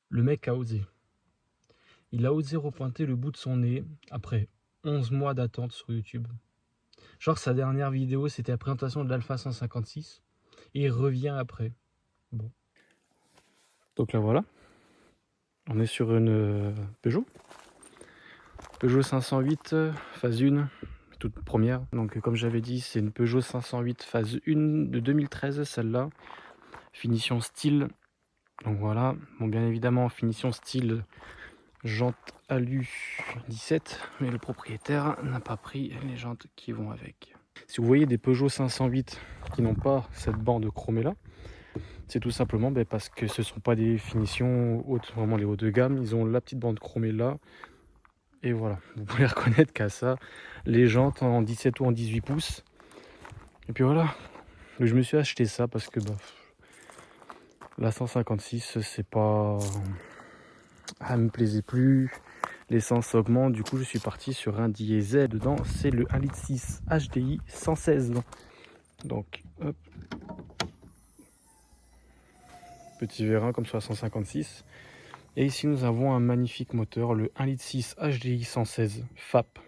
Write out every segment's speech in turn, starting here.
Le mec a osé. Il a osé repointer le bout de son nez après 11 mois d'attente sur YouTube. Genre sa dernière vidéo, c'était la présentation de l'Alpha 156. Et il revient après. Bon. Donc là voilà. On est sur une Peugeot. Peugeot 508 phase 1, toute première. Donc comme j'avais dit, c'est une Peugeot 508 phase 1 de 2013, celle-là. Finition style. Donc voilà. Bon, bien évidemment, finition style jante alu 17, mais le propriétaire n'a pas pris les jantes qui vont avec. Si vous voyez des Peugeot 508 qui n'ont pas cette bande chromée là, c'est tout simplement parce que ce ne sont pas des finitions hautes, vraiment les hauts de gamme. Ils ont la petite bande chromée là. Et voilà, vous pouvez reconnaître qu'à ça, les jantes en 17 ou en 18 pouces. Et puis voilà, je me suis acheté ça parce que la 156, c'est pas... elle me plaisait plus. L'essence augmente, du coup je suis parti sur un diesel dedans, c'est le 1,6 litre HDI 116. Donc hop, petit vérin comme sur la 156. Et ici nous avons un magnifique moteur, le 1,6 litre HDI 116 FAP.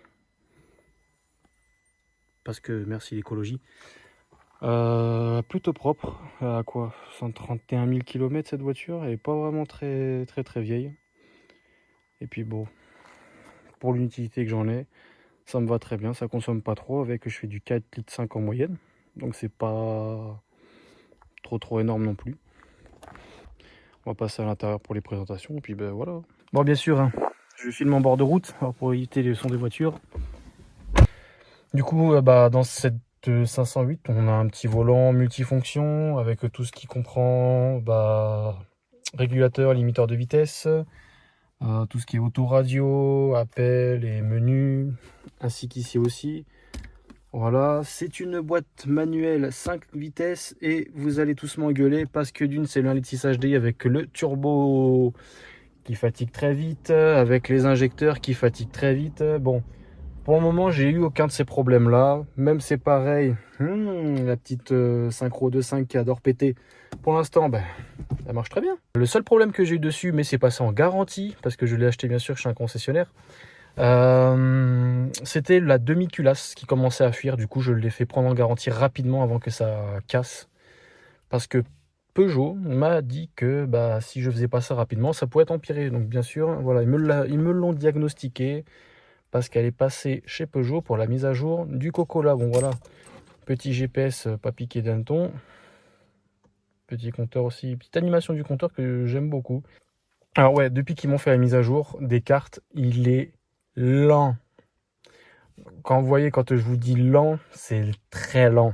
Parce que merci l'écologie. Plutôt propre, à quoi 131 000 km cette voiture, elle est pas vraiment très vieille. Et puis bon, pour l'utilité que j'en ai, ça me va très bien, ça consomme pas trop, avec je fais du 4,5 litres en moyenne, donc c'est pas trop énorme non plus. On va passer à l'intérieur pour les présentations, et puis ben voilà. Bon, bien sûr, hein, je filme en bord de route pour éviter les sons des voitures. Du coup, dans cette 508, on a un petit volant multifonction avec tout ce qui comprend régulateur, limiteur de vitesse, tout ce qui est autoradio, appel et menu, ainsi qu'ici aussi. Voilà, c'est une boîte manuelle 5 vitesses et vous allez tous m'engueuler parce que d'une, c'est le 1,6 litre HDI avec le turbo qui fatigue très vite, avec les injecteurs qui fatiguent très vite. Bon, pour le moment, j'ai eu aucun de ces problèmes-là. Même c'est pareil, la petite synchro 2.5 qui adore péter. Pour l'instant, ça marche très bien. Le seul problème que j'ai eu dessus, mais c'est passé en garantie, parce que je l'ai acheté bien sûr chez un concessionnaire, c'était la demi-culasse qui commençait à fuir. Du coup, je l'ai fait prendre en garantie rapidement avant que ça casse. Parce que Peugeot m'a dit que si je faisais pas ça rapidement, ça pouvait être empiré. Donc bien sûr, voilà, ils me l'ont diagnostiqué. Parce qu'elle est passée chez Peugeot pour la mise à jour du Cocola. Bon voilà, petit GPS pas piqué d'un ton. Petit compteur aussi, petite animation du compteur que j'aime beaucoup. Alors ouais, depuis qu'ils m'ont fait la mise à jour des cartes, il est lent. Quand vous voyez, quand je vous dis lent, c'est très lent.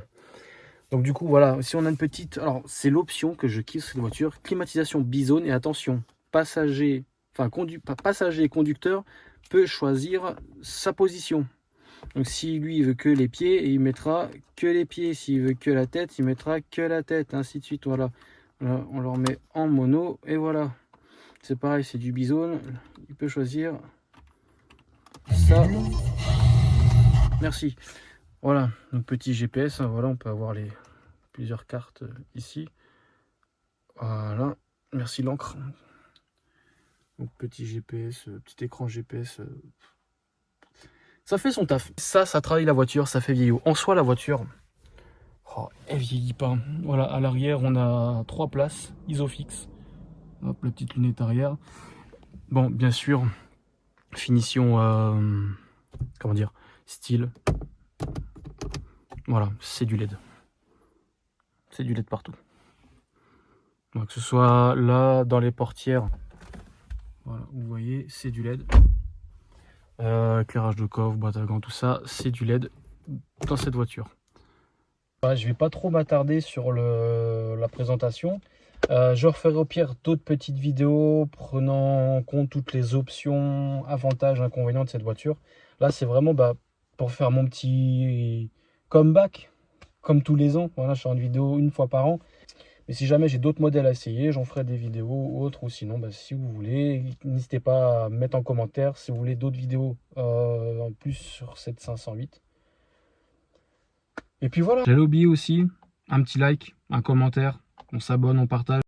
Donc du coup, voilà, si on a une petite... Alors, c'est l'option que je kiffe sur cette voiture. Climatisation bizone et attention, passager et conducteur peut choisir sa position. Donc si lui il veut que les pieds, il mettra que les pieds. S'il veut que la tête, il mettra que la tête, ainsi de suite. Voilà. Là, on leur met en mono et voilà. C'est pareil, c'est du bizone. Il peut choisir ça. Merci. Voilà, donc petit GPS. Voilà, on peut avoir plusieurs cartes ici. Voilà. Merci l'encre. Donc petit GPS, petit écran GPS. Ça fait son taf. Ça travaille la voiture, ça fait vieillot. En soi, la voiture, elle vieillit pas. Voilà, à l'arrière, on a 3 places, Isofix. Hop, la petite lunette arrière. Bon, bien sûr, finition, comment dire, style. Voilà, c'est du LED. C'est du LED partout. Donc, que ce soit là, dans les portières. Voilà, vous voyez, c'est du LED. Éclairage de coffre, boîte à gants, tout ça, c'est du LED dans cette voiture. Je vais pas trop m'attarder sur la présentation. Je referai au pire d'autres petites vidéos prenant en compte toutes les options, avantages, inconvénients de cette voiture. Là, c'est vraiment pour faire mon petit comeback, comme tous les ans. Voilà, je fais une vidéo une fois par an. Mais si jamais j'ai d'autres modèles à essayer, j'en ferai des vidéos ou autres. Ou sinon, si vous voulez, n'hésitez pas à mettre en commentaire si vous voulez d'autres vidéos en plus sur cette 508. Et puis voilà. J'allais oublier aussi un petit like, un commentaire, on s'abonne, on partage.